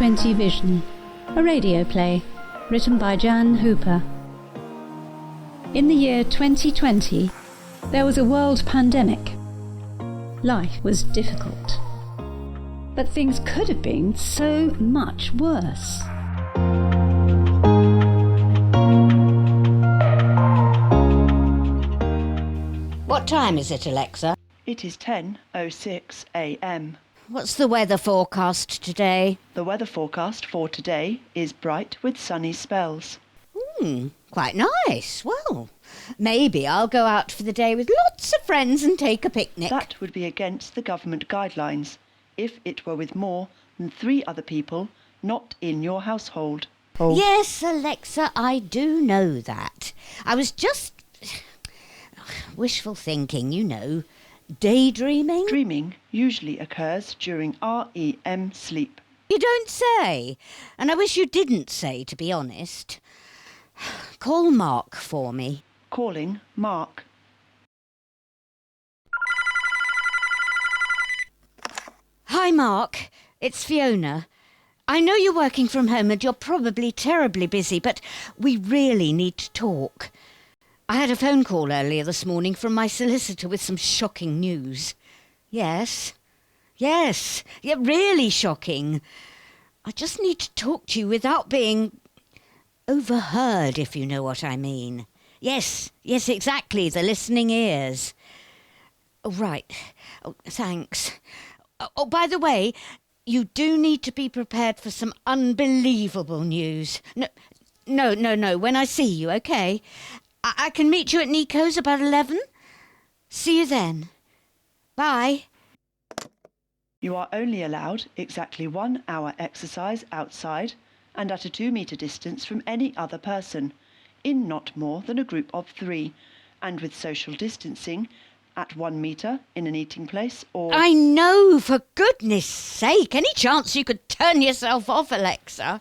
2020 Vision, a radio play written by Jan Hooper. In the year 2020, there was a world pandemic. Life was difficult. But things could have been so much worse. What time is it, Alexa? It is 10:06 a.m. What's the weather forecast today? The weather forecast for today is bright with sunny spells. Quite nice. Well, maybe I'll go out for the day with lots of friends and take a picnic. That would be against the government guidelines if it were with more than 3 other people not in your household. Yes, Alexa, I do know that. I was just wishful thinking, you know. Daydreaming? Dreaming usually occurs during REM sleep. You don't say. And I wish you didn't say, to be honest. Call Mark for me. Calling Mark. Hi, Mark. It's Fiona. I know you're working from home and you're probably terribly busy, but we really need to talk. I had a phone call earlier this morning from my solicitor with some shocking news. Yes, yeah, really shocking. I just need to talk to you without being overheard, if you know what I mean. Yes, exactly, the listening ears. Oh, right. Oh, thanks. Oh, by the way, you do need to be prepared for some unbelievable news. No, when I see you, okay? I can meet you at Nico's about 11. See you then. Bye. You are only allowed exactly 1 hour exercise outside and at a 2-metre distance from any other person, in not more than a group of 3, and with social distancing at 1 metre in an eating place or... I know, for goodness sake. Any chance you could turn yourself off, Alexa?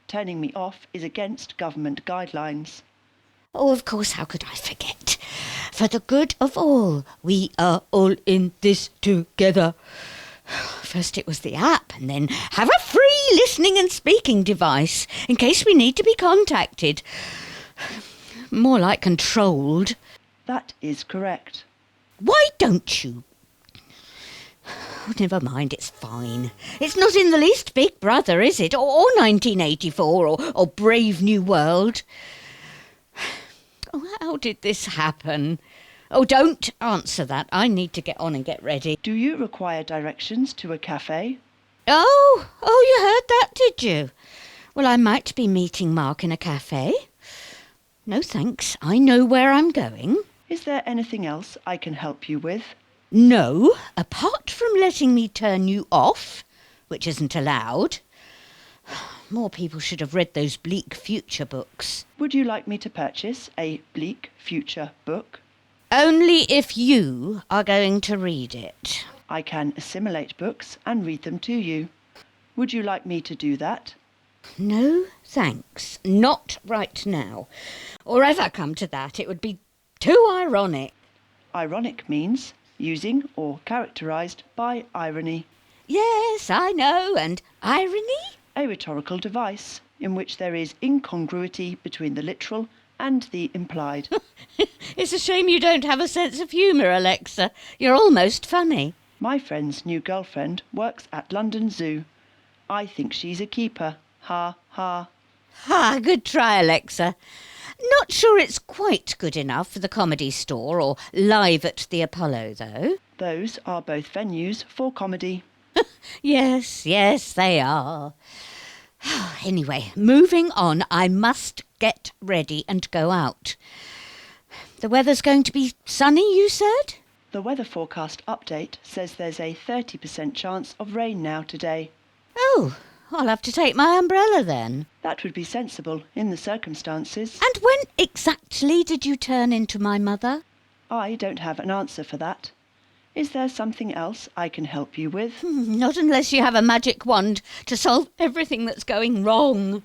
Turning me off is against government guidelines. Oh, of course, how could I forget? For the good of all, we are all in this together. First it was the app, and then have a free listening and speaking device in case we need to be contacted. More like controlled. That is correct. Why don't you? Oh, never mind, it's fine. It's not in the least Big Brother, is it? Or 1984, or Brave New World. Oh, how did this happen? Oh, don't answer that. I need to get on and get ready. Do you require directions to a cafe? Oh, you heard that, did you? Well, I might be meeting Mark in a cafe. No, thanks. I know where I'm going. Is there anything else I can help you with? No, apart from letting me turn you off, which isn't allowed. More people should have read those bleak future books. Would you like me to purchase a bleak future book? Only if you are going to read it. I can assimilate books and read them to you. Would you like me to do that? No, thanks. Not right now. Or ever come to that, it would be too ironic. Ironic means using or characterised by irony. Yes, I know. And irony? A rhetorical device in which there is incongruity between the literal and the implied. It's a shame you don't have a sense of humour, Alexa. You're almost funny. My friend's new girlfriend works at London Zoo. I think she's a keeper. Ha, ha. Ha, good try, Alexa. Not sure it's quite good enough for the Comedy Store or Live at the Apollo, though. Those are both venues for comedy. Yes, they are. Anyway, moving on, I must get ready and go out. The weather's going to be sunny, you said? The weather forecast update says there's a 30% chance of rain now today. Oh, I'll have to take my umbrella then. That would be sensible in the circumstances. And when exactly did you turn into my mother? I don't have an answer for that. Is there something else I can help you with? Not unless you have a magic wand to solve everything that's going wrong.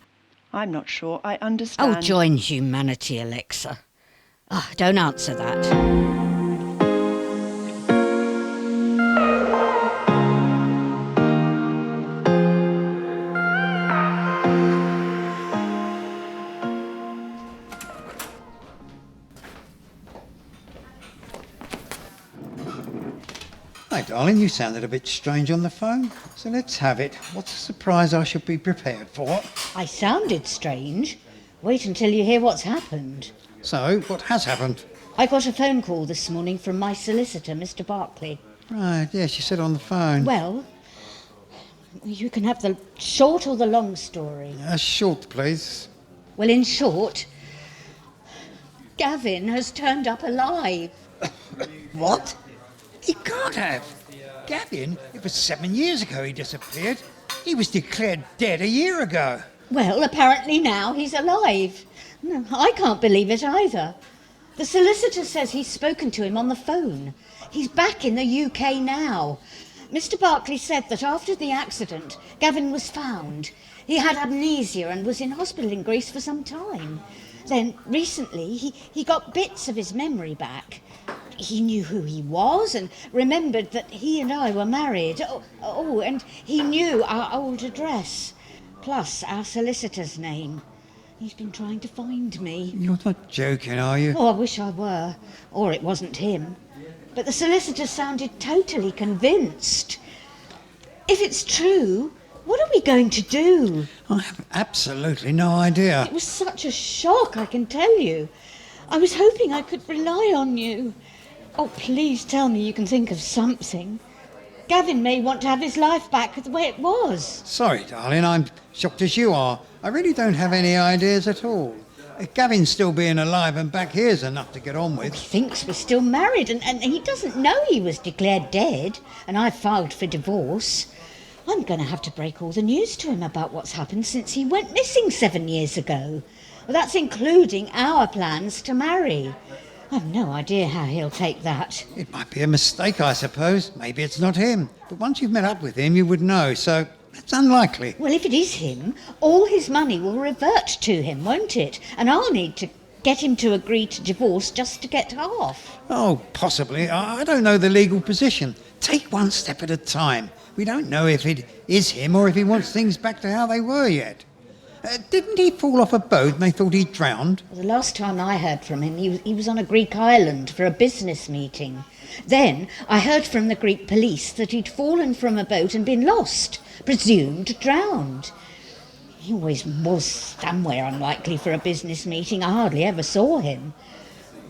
I'm not sure I understand. Oh, join humanity, Alexa. Oh, don't answer that. Hi, darling, you sounded a bit strange on the phone. So let's have it. What's a surprise I should be prepared for? I sounded strange. Wait until you hear what's happened. So, what has happened? I got a phone call this morning from my solicitor, Mr. Barclay. Right, yes, you said on the phone. Well, you can have the short or the long story. Short, please. Well, in short, Gavin has turned up alive. What? He can't have. Gavin, it was 7 years ago he disappeared. He was declared dead a year ago. Well, apparently now he's alive. No, I can't believe it either. The solicitor says he's spoken to him on the phone. He's back in the UK now. Mr. Barclay said that after the accident, Gavin was found. He had amnesia and was in hospital in Greece for some time. Then, recently, he got bits of his memory back. He knew who he was and remembered that he and I were married. And he knew our old address, plus our solicitor's name. He's been trying to find me. You're not joking, are you? Oh, I wish I were. Or it wasn't him. But the solicitor sounded totally convinced. If it's true, what are we going to do? I have absolutely no idea. It was such a shock, I can tell you. I was hoping I could rely on you. Oh, please tell me you can think of something. Gavin may want to have his life back the way it was. Sorry, darling, I'm shocked as you are. I really don't have any ideas at all. Gavin still being alive and back here's enough to get on with. He thinks we're still married and he doesn't know he was declared dead and I filed for divorce. I'm going to have to break all the news to him about what's happened since he went missing 7 years ago. Well, that's including our plans to marry. I've no idea how he'll take that. It might be a mistake, I suppose. Maybe it's not him. But once you've met up with him, you would know, so that's unlikely. Well, if it is him, all his money will revert to him, won't it? And I'll need to get him to agree to divorce just to get half. Oh, possibly. I don't know the legal position. Take one step at a time. We don't know if it is him or if he wants things back to how they were yet. Didn't he fall off a boat and they thought he'd drowned? Well, the last time I heard from him, he was on a Greek island for a business meeting. Then I heard from the Greek police that he'd fallen from a boat and been lost, presumed drowned. He always was somewhere unlikely for a business meeting. I hardly ever saw him.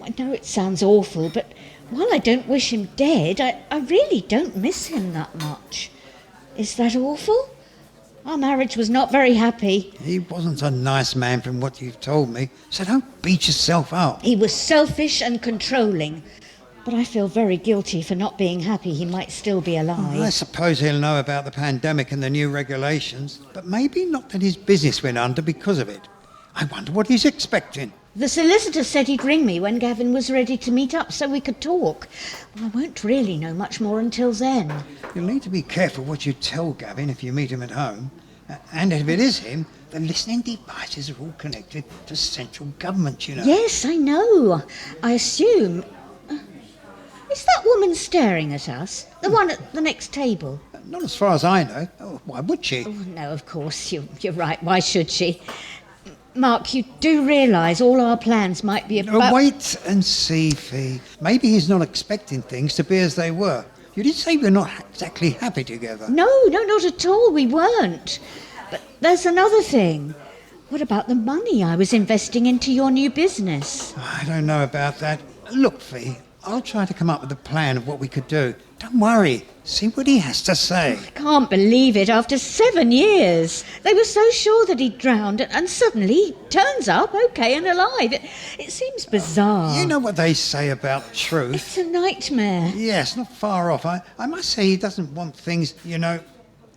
I know it sounds awful, but while I don't wish him dead, I really don't miss him that much. Is that awful? Our marriage was not very happy. He wasn't a nice man from what you've told me, so don't beat yourself up. He was selfish and controlling. But I feel very guilty for not being happy he might still be alive. I suppose he'll know about the pandemic and the new regulations, but maybe not that his business went under because of it. I wonder what he's expecting. The solicitor said he'd ring me when Gavin was ready to meet up so we could talk. Well, I won't really know much more until then. You'll need to be careful what you tell Gavin if you meet him at home. And if it is him, the listening devices are all connected to central government, you know. Yes, I know. I assume... Is that woman staring at us? The one at the next table? Not as far as I know. Oh, why would she? Oh, no, of course. You're right. Why should she? Mark, you do realise all our plans might be about... Wait and see, Fee. Maybe he's not expecting things to be as they were. You did say we're not exactly happy together. No, not at all. We weren't. But there's another thing. What about the money I was investing into your new business? I don't know about that. Look, Fee, I'll try to come up with a plan of what we could do. Don't worry. See what he has to say. I can't believe it. After 7 years. They were so sure that he'd drowned and suddenly he turns up okay and alive. It seems bizarre. You know what they say about truth. It's a nightmare. Yes, not far off. I must say he doesn't want things,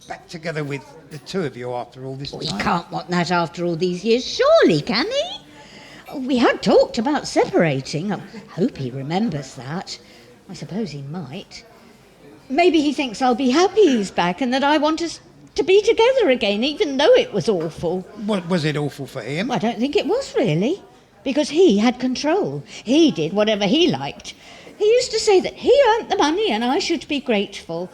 back together with the two of you after all this time. He can't want that after all these years, surely, can he? We had talked about separating. I hope he remembers that. I suppose he might. Maybe he thinks I'll be happy he's back and that I want us to be together again, even though it was awful. What, was it awful for him? I don't think it was, really, because he had control. He did whatever he liked. He used to say that he earned the money and I should be grateful.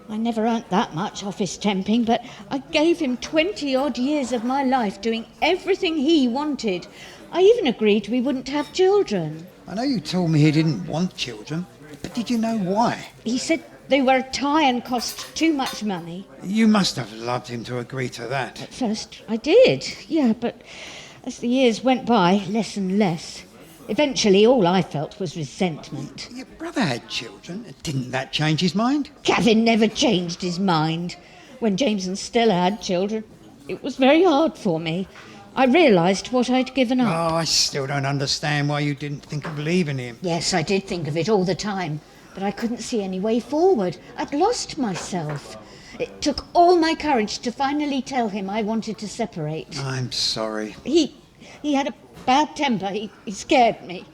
I never earned that much office temping, but I gave him 20-odd years of my life doing everything he wanted. I even agreed we wouldn't have children. I know you told me he didn't want children, but did you know why? He said They were a tie and cost too much money. You must have loved him to agree to that. At first, I did, yeah, but as the years went by, less and less. Eventually, all I felt was resentment. Your brother had children. Didn't that change his mind? Gavin never changed his mind. When James and Stella had children, it was very hard for me. I realised what I'd given up. Oh, I still don't understand why you didn't think of leaving him. Yes, I did think of it all the time, but I couldn't see any way forward. I'd lost myself. It took all my courage to finally tell him I wanted to separate. I'm sorry. He had a bad temper. He scared me.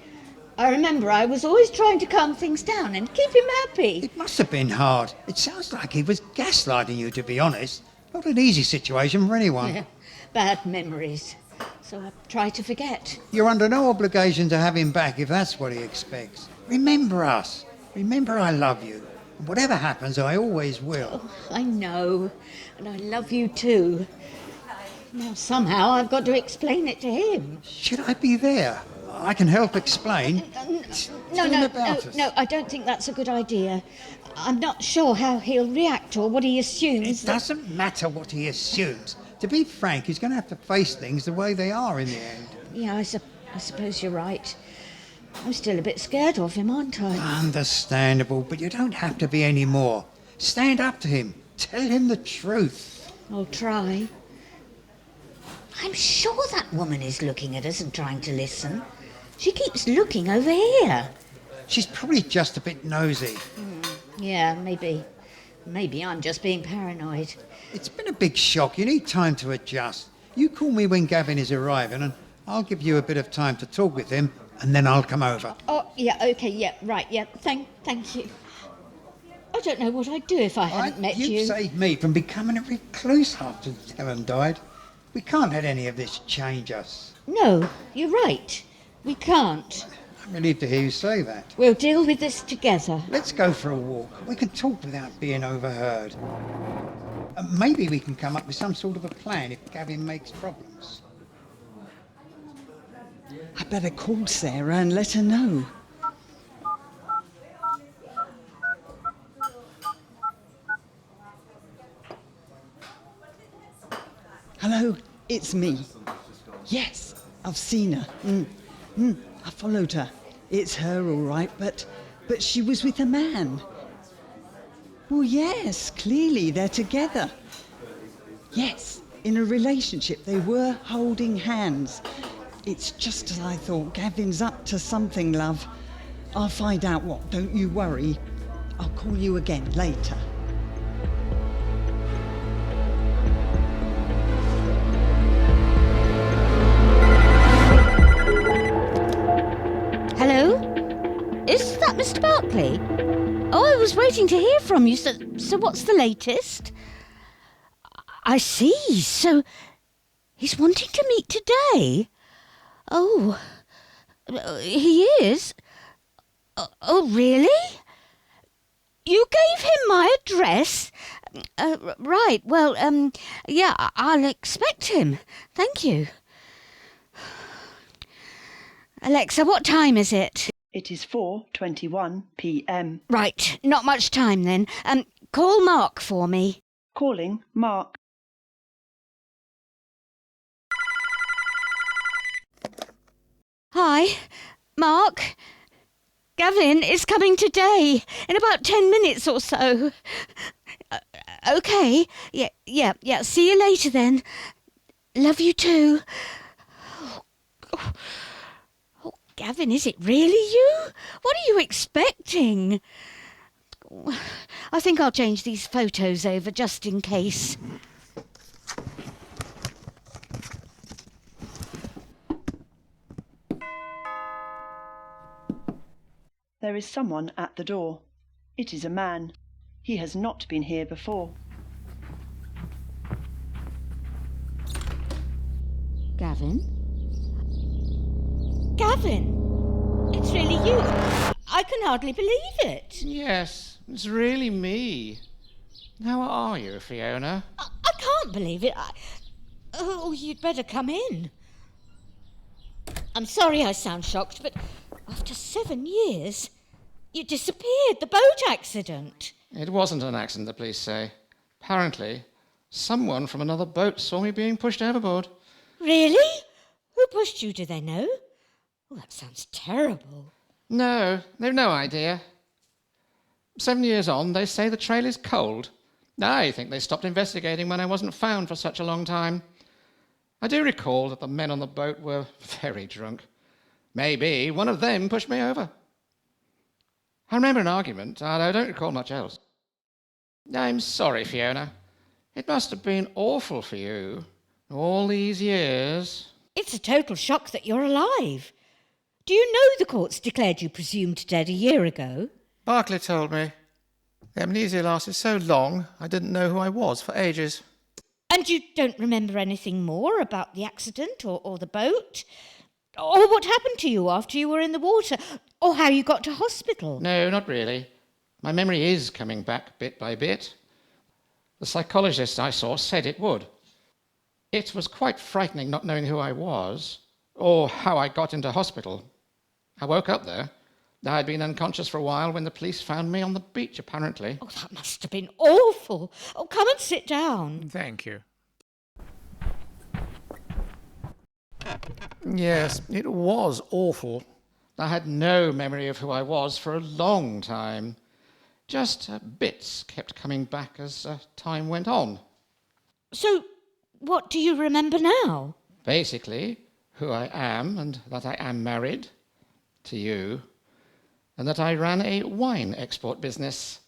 I remember I was always trying to calm things down and keep him happy. It must have been hard. It sounds like he was gaslighting you, to be honest. Not an easy situation for anyone. Yeah, bad memories. So I try to forget. You're under no obligation to have him back if that's what he expects. Remember us. Remember I love you. And whatever happens, I always will. Oh, I know. And I love you too. Now somehow I've got to explain it to him. Should I be there? I can help explain. No, I don't think that's a good idea. I'm not sure how he'll react or what he assumes. It doesn't matter what he assumes. To be frank, he's going to have to face things the way they are in the end. Yeah, I suppose you're right. I'm still a bit scared of him, aren't I? Understandable, but you don't have to be any more. Stand up to him. Tell him the truth. I'll try. I'm sure that woman is looking at us and trying to listen. She keeps looking over here. She's probably just a bit nosy. Yeah, maybe. Maybe I'm just being paranoid. It's been a big shock. You need time to adjust. You call me when Gavin is arriving and I'll give you a bit of time to talk with him and then I'll come over. Oh, yeah, okay, yeah, right, yeah. Thank you. I don't know what I'd do if I hadn't met you. You've saved me from becoming a recluse after Helen died. We can't let any of this change us. No, you're right. We can't. I'm relieved to hear you say that. We'll deal with this together. Let's go for a walk. We can talk without being overheard. Maybe we can come up with some sort of a plan if Gavin makes problems. I better call Sarah and let her know. Hello, it's me. Yes, I've seen her. I followed her. It's her all right, but she was with a man. Well, yes, clearly they're together. Yes, in a relationship. They were holding hands. It's just as I thought. Gavin's up to something, love. I'll find out what. Don't you worry. I'll call you again later. Hello? Is that Mr. Barclay? Oh, I was waiting to hear from you. So what's the latest? I see. So he's wanting to meet today? Oh, he is? Oh, really? You gave him my address? Right, well, yeah, I'll expect him. Thank you. Alexa, what time is it? It is 4:21 p.m. Right, not much time then. Call Mark for me. Calling Mark. Hi, Mark. Gavin is coming today, in about 10 minutes or so. Okay, yeah, see you later then. Love you too. Oh, Gavin, is it really you? What are you expecting? I think I'll change these photos over just in case. There is someone at the door. It is a man. He has not been here before. Gavin? Gavin! It's really you. I can hardly believe it. Yes, it's really me. How are you, Fiona? I can't believe it. Oh, you'd better come in. I'm sorry I sound shocked, but after 7 years, you disappeared. The boat accident. It wasn't an accident, the police say. Apparently, someone from another boat saw me being pushed overboard. Really? Who pushed you, do they know? Oh, that sounds terrible. No, they've no idea. 7 years on, they say the trail is cold. I think they stopped investigating when I wasn't found for such a long time. I do recall that the men on the boat were very drunk. Maybe one of them pushed me over. I remember an argument, and I don't recall much else. I'm sorry, Fiona. It must have been awful for you, all these years. It's a total shock that you're alive. Do you know the courts declared you presumed dead a year ago? Barclay told me. The amnesia lasted so long, I didn't know who I was for ages. And you don't remember anything more about the accident or the boat? Or what happened to you after you were in the water? Or how you got to hospital? No, not really. My memory is coming back bit by bit. The psychologist I saw said it would. It was quite frightening not knowing who I was, or how I got into hospital. I woke up there. I'd been unconscious for a while when the police found me on the beach, apparently. Oh, that must have been awful. Oh, come and sit down. Thank you. Yes, it was awful. I had no memory of who I was for a long time. Just bits kept coming back as time went on. So, what do you remember now? Basically, who I am and that I am married to you, and that I ran a wine export business.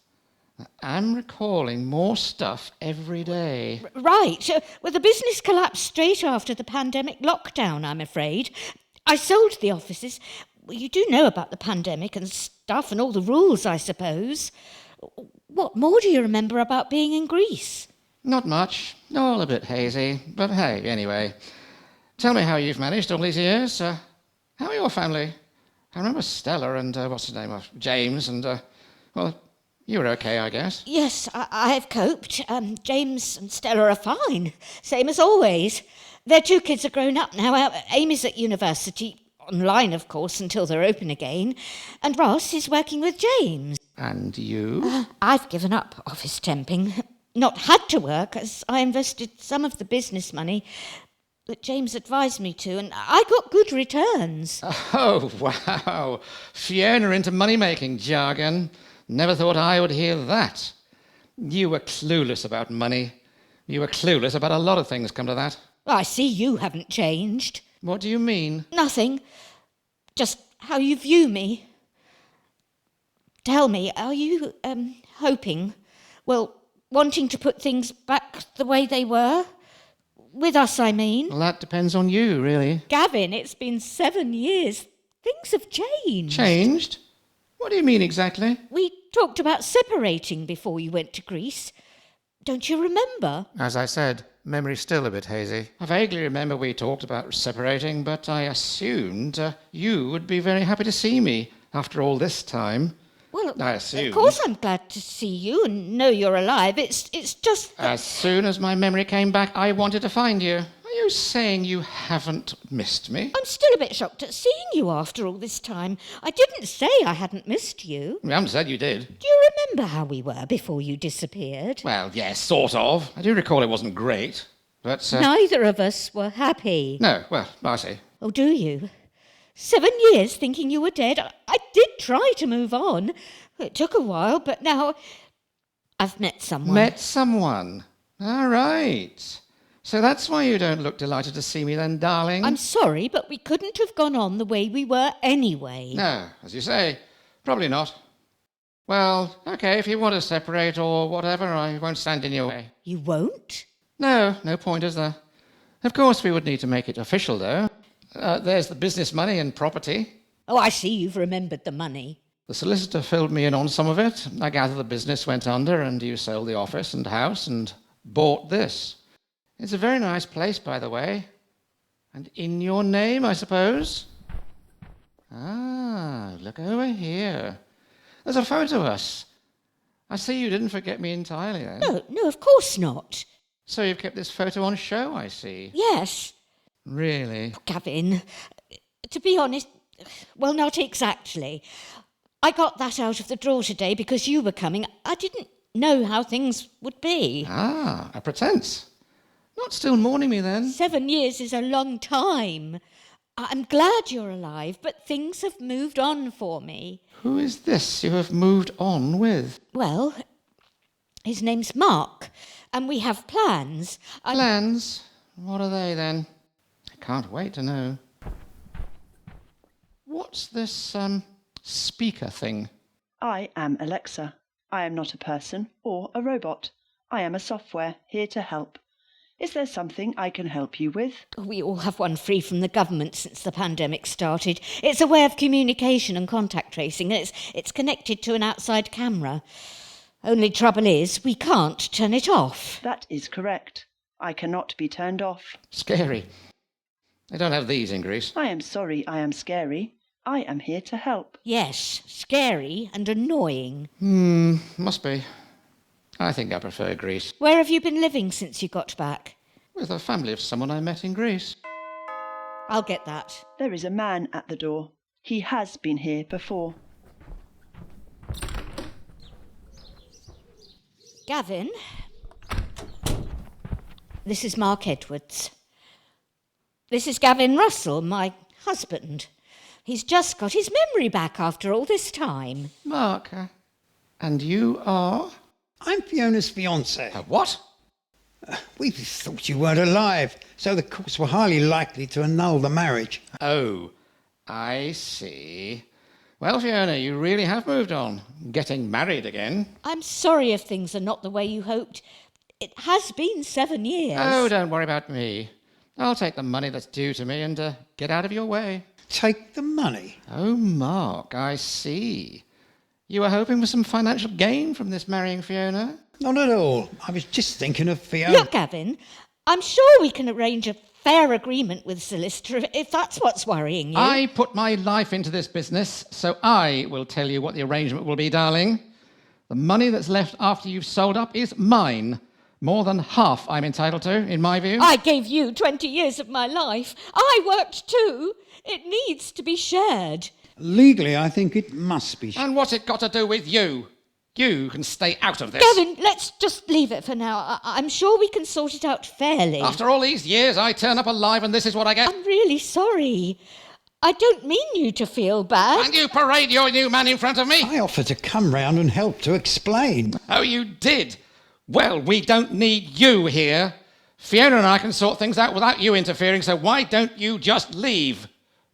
I'm recalling more stuff every day. Right. Well, the business collapsed straight after the pandemic lockdown, I'm afraid. I sold the offices. Well, you do know about the pandemic and stuff and all the rules, I suppose. What more do you remember about being in Greece? Not much. All a bit hazy. But hey, anyway. Tell me how you've managed all these years. How are your family? I remember Stella and, what's his name, James, and, well, you were okay, I guess. Yes, I've coped. James and Stella are fine, same as always. Their 2 kids are grown up now. Amy's at university, online, of course, until they're open again, and Ross is working with James. And you? I've given up office temping. Not had to work, as I invested some of the business money that James advised me to, and I got good returns. Oh, wow. Fiona into money-making jargon. Never thought I would hear that. You were clueless about money. You were clueless about a lot of things, come to that. I see you haven't changed. What do you mean? Nothing. Just how you view me. Tell me, are you, hoping, well, wanting to put things back the way they were? With us, I mean. Well, that depends on you, really. Gavin, it's been 7 years. Things have changed. Changed? What do you mean exactly? We talked about separating before you went to Greece. Don't you remember? As I said, memory's still a bit hazy. I vaguely remember we talked about separating, but I assumed you would be very happy to see me after all this time. Well, I assumed. Of course I'm glad to see you and know you're alive. It's just that... As soon as my memory came back, I wanted to find you. Are you saying you haven't missed me? I'm still a bit shocked at seeing you after all this time. I didn't say I hadn't missed you. You haven't said you did. Do you remember how we were before you disappeared? Well, yes, sort of. I do recall it wasn't great, but... Neither of us were happy. No, well, I see. Oh, do you? 7 years thinking you were dead. I did try to move on. It took a while, but now I've met someone. Met someone? All right. So that's why you don't look delighted to see me then, darling? I'm sorry, but we couldn't have gone on the way we were anyway. No, as you say, probably not. Well, okay, if you want to separate or whatever, I won't stand in your way. You won't? No point, is there? Of course we would need to make it official, though. There's the business money and property. Oh, I see you've remembered the money. The solicitor filled me in on some of it. I gather the business went under and you sold the office and house and bought this. It's a very nice place, by the way. And in your name, I suppose? Ah, look over here. There's a photo of us. I see you didn't forget me entirely then. No, of course not. So you've kept this photo on show, I see. Yes. Really? Gavin, to be honest, well, not exactly. I got that out of the drawer today because you were coming. I didn't know how things would be. Ah, a pretence. Not still mourning me then? 7 years is a long time. I'm glad you're alive, but things have moved on for me. Who is this you have moved on with? Well, his name's Mark, and we have plans. Plans? What are they then? I can't wait to know. What's this, speaker thing? I am Alexa. I am not a person or a robot. I am a software here to help. Is there something I can help you with? We all have one free from the government since the pandemic started. It's a way of communication and contact tracing, and it's connected to an outside camera. Only trouble is, we can't turn it off. That is correct. I cannot be turned off. Scary. They don't have these in Greece. I am sorry I am scary. I am here to help. Yes, scary and annoying. Must be. I think I prefer Greece. Where have you been living since you got back? With a family of someone I met in Greece. I'll get that. There is a man at the door. He has been here before. Gavin, this is Mark Edwards. This is Gavin Russell, my husband. He's just got his memory back after all this time. Mark, and you are? I'm Fiona's fiancé. What? We thought you weren't alive, so the courts were highly likely to annul the marriage. Oh, I see. Well, Fiona, you really have moved on. Getting married again. I'm sorry if things are not the way you hoped. It has been 7 years. Oh, don't worry about me. I'll take the money that's due to me and get out of your way. Take the money? Oh, Mark, I see. You were hoping for some financial gain from this marrying Fiona? Not at all. I was just thinking of Fiona. Look, Gavin, I'm sure we can arrange a fair agreement with solicitor if that's what's worrying you. I put my life into this business, so I will tell you what the arrangement will be, darling. The money that's left after you've sold up is mine. More than half I'm entitled to, in my view. I gave you 20 years of my life. I worked too. It needs to be shared. Legally, I think it must be. And what's it got to do with you? You can stay out of this. Gavin, let's just leave it for now. I'm sure we can sort it out fairly. After all these years, I turn up alive and this is what I get. I'm really sorry. I don't mean you to feel bad. And you parade your new man in front of me? I offered to come round and help to explain. Oh, you did? Well, we don't need you here. Fiona and I can sort things out without you interfering, so why don't you just leave?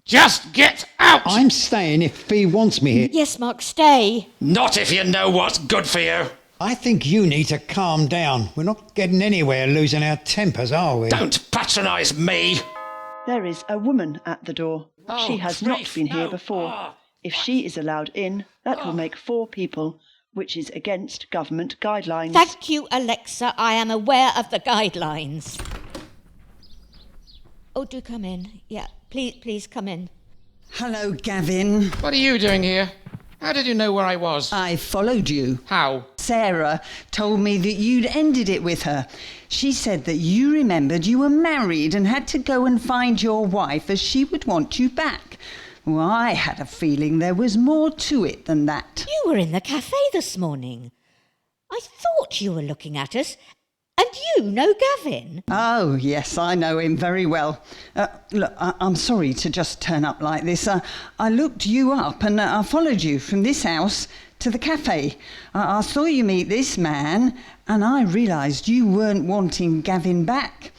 Just get out! I'm staying if Fee wants me here. Yes, Mark, stay. Not if you know what's good for you. I think you need to calm down. We're not getting anywhere losing our tempers, are we? Don't patronise me. There is a woman at the door. Oh, she has grief, not been here no. before. If she is allowed in, that will make 4 people, which is against government guidelines. Thank you, Alexa. I am aware of the guidelines. Oh, do come in. Yeah, please come in. Hello, Gavin. What are you doing here? How did you know where I was? I followed you. How? Sarah told me that you'd ended it with her. She said that you remembered you were married and had to go and find your wife as she would want you back. Well, I had a feeling there was more to it than that. You were in the cafe this morning. I thought you were looking at us. And you know Gavin? Oh, yes, I know him very well. Look, I'm sorry to just turn up like this. I looked you up and I followed you from this house to the cafe. I saw you meet this man and I realised you weren't wanting Gavin back.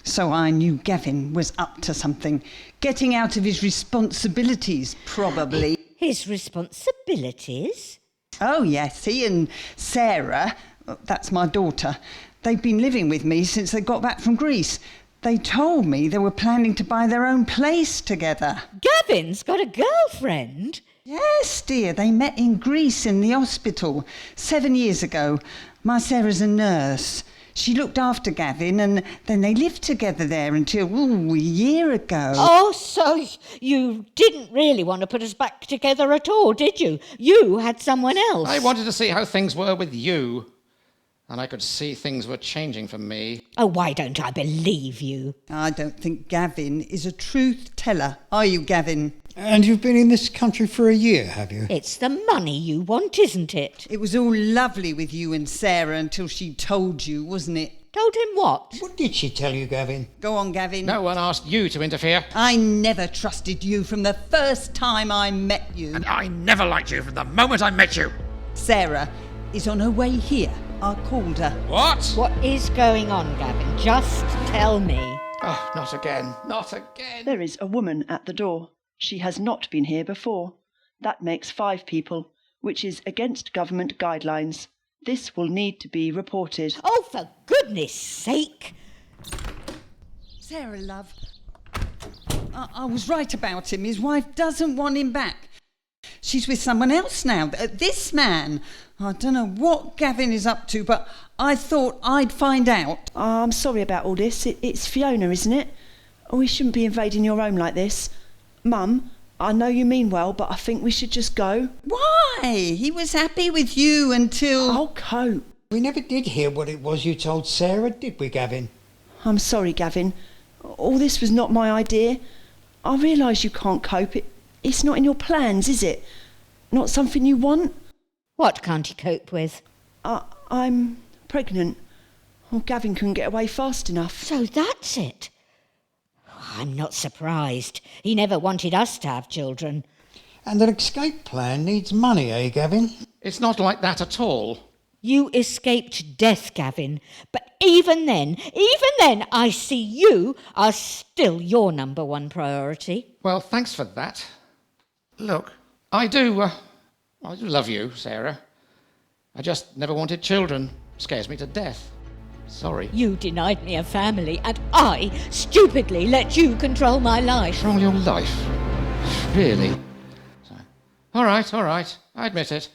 So I knew Gavin was up to something. Getting out of his responsibilities, probably. His responsibilities? Oh, yes, he and Sarah, that's my daughter, they've been living with me since they got back from Greece. They told me they were planning to buy their own place together. Gavin's got a girlfriend? Yes, dear, they met in Greece in the hospital 7 years ago. My Sarah's a nurse. She looked after Gavin and then they lived together there until, a year ago. Oh, so you didn't really want to put us back together at all, did you? You had someone else. I wanted to see how things were with you. and I could see things were changing for me. Oh, why don't I believe you? I don't think Gavin is a truth teller. Are you, Gavin? And you've been in this country for a year, have you? It's the money you want, isn't it? It was all lovely with you and Sarah until she told you, wasn't it? Told him what? What did she tell you, Gavin? Go on, Gavin. No one asked you to interfere. I never trusted you from the first time I met you. And I never liked you from the moment I met you. Sarah is on her way here. I called her. What? What is going on, Gavin? Just tell me. Oh, not again. Not again. There is a woman at the door. She has not been here before. That makes 5 people, which is against government guidelines. This will need to be reported. Oh, for goodness sake! Sarah, love, I was right about him. His wife doesn't want him back. She's with someone else now. This man. I don't know what Gavin is up to, but I thought I'd find out. I'm sorry about all this. It's Fiona, isn't it? We shouldn't be invading your home like this. Mum, I know you mean well, but I think we should just go. Why? He was happy with you until... I'll cope. We never did hear what it was you told Sarah, did we, Gavin? I'm sorry, Gavin. All this was not my idea. I realise you can't cope. It's not in your plans, is it? Not something you want? What can't he cope with? I'm pregnant. Oh, Gavin couldn't get away fast enough. So that's it. I'm not surprised. He never wanted us to have children. And an escape plan needs money, eh, Gavin? It's not like that at all. You escaped death, Gavin. But even then, I see you are still your number one priority. Well, thanks for that. Look, I do love you, Sarah. I just never wanted children. Scares me to death. Sorry. You denied me a family, and I stupidly let you control my life. Control your life? Really? So, all right. I admit it.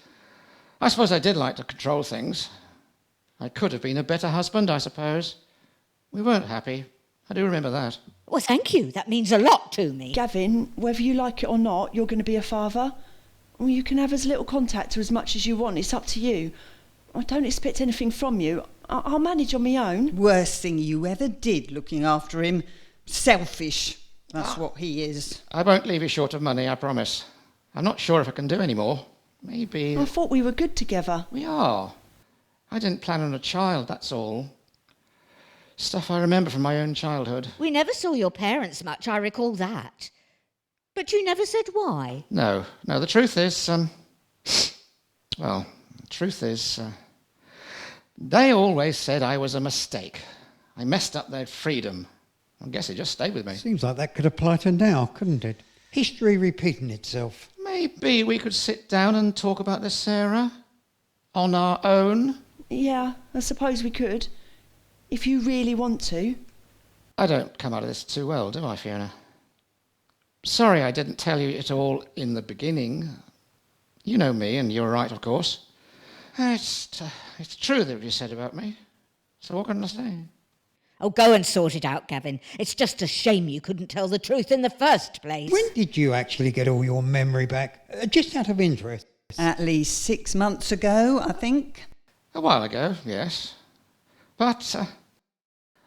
I suppose I did like to control things. I could have been a better husband, I suppose. We weren't happy. I do remember that. Well, thank you. That means a lot to me. Gavin, whether you like it or not, you're going to be a father. Well, you can have as little contact or as much as you want. It's up to you. I don't expect anything from you. I'll manage on my own. Worst thing you ever did, looking after him. Selfish. That's what he is. I won't leave you short of money, I promise. I'm not sure if I can do any more. Maybe... I thought we were good together. We are. I didn't plan on a child, that's all. Stuff I remember from my own childhood. We never saw your parents much, I recall that. But you never said why. No, the truth is, they always said I was a mistake. I messed up their freedom. I guess it just stayed with me. Seems like that could apply to now, couldn't it? History repeating itself. Maybe we could sit down and talk about this, Sarah? On our own? Yeah, I suppose we could. If you really want to. I don't come out of this too well, do I, Fiona? Sorry I didn't tell you it all in the beginning. You know me, and you're right, of course. It's true that you said about me. So what can I say? Oh, go and sort it out, Gavin. It's just a shame you couldn't tell the truth in the first place. When did you actually get all your memory back? Just out of interest. At least 6 months ago, I think. A while ago, yes. But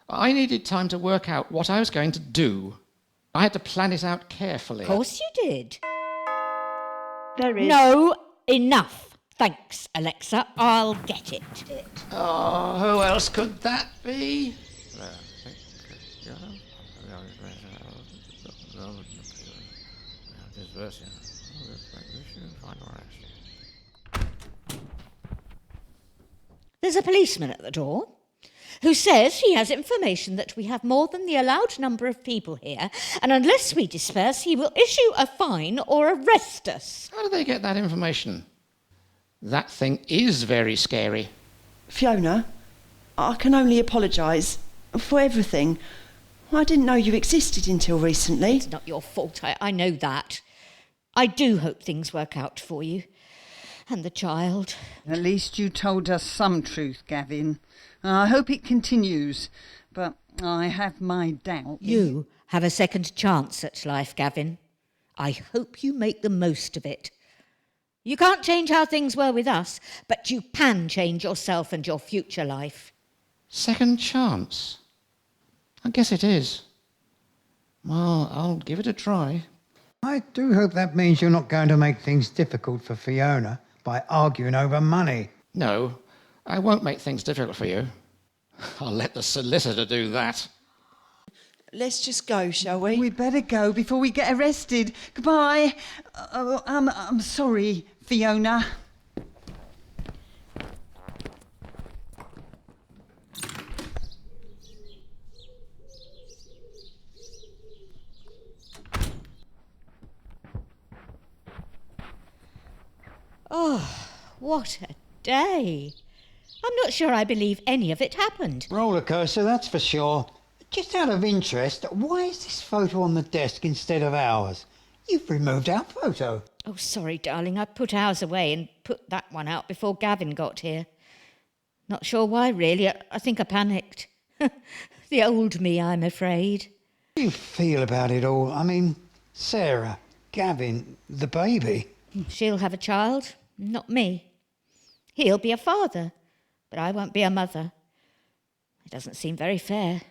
I needed time to work out what I was going to do. I had to plan it out carefully. Of course you did. There is... No, enough. Thanks, Alexa. I'll get it. Oh, who else could that be? There's a policeman at the door who says he has information that we have more than the allowed number of people here, and unless we disperse, he will issue a fine or arrest us. How do they get that information? That thing is very scary. Fiona, I can only apologise for everything. I didn't know you existed until recently. It's not your fault, I know that. I do hope things work out for you. And the child. At least you told us some truth, Gavin. I hope it continues, but I have my doubts. You have a second chance at life, Gavin. I hope you make the most of it. You can't change how things were with us, but you can change yourself and your future life. Second chance? I guess it is. Well, I'll give it a try. I do hope that means you're not going to make things difficult for Fiona by arguing over money. No, I won't make things difficult for you. I'll let the solicitor do that. Let's just go, shall we? We better go before we get arrested. Goodbye. I'm sorry, Fiona. Oh, what a day. I'm not sure I believe any of it happened. Roller coaster, that's for sure. Just out of interest, why is this photo on the desk instead of ours? You've removed our photo. Oh, sorry, darling. I put ours away and put that one out before Gavin got here. Not sure why, really. I think I panicked. The old me, I'm afraid. How do you feel about it all? I mean, Sarah, Gavin, the baby. She'll have a child, not me. He'll be a father, but I won't be a mother. It doesn't seem very fair.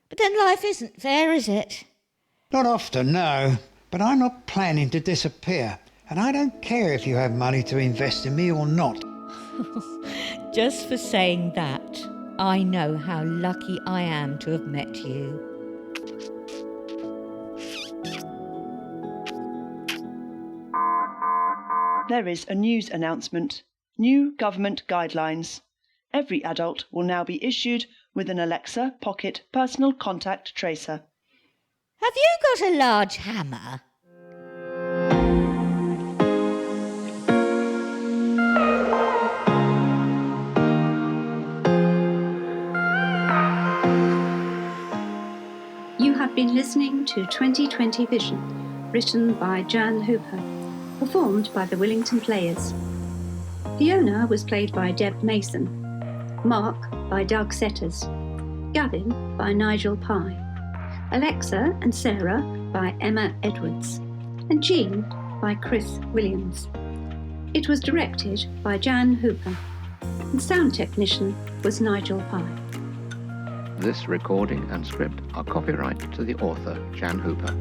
But then life isn't fair, is it? Not often, no. But I'm not planning to disappear. And I don't care if you have money to invest in me or not. Just for saying that, I know how lucky I am to have met you. There is a news announcement. New government guidelines. Every adult will now be issued with an Alexa Pocket personal contact tracer. Have you got a large hammer? You have been listening to 2020 Vision, written by Jan Hooper, performed by the Willington Players. Fiona was played by Deb Mason, Mark by Doug Setters, Gavin by Nigel Pye, Alexa and Sarah by Emma Edwards, and Jean by Chris Williams. It was directed by Jan Hooper, and sound technician was Nigel Pye. This recording and script are copyright to the author, Jan Hooper.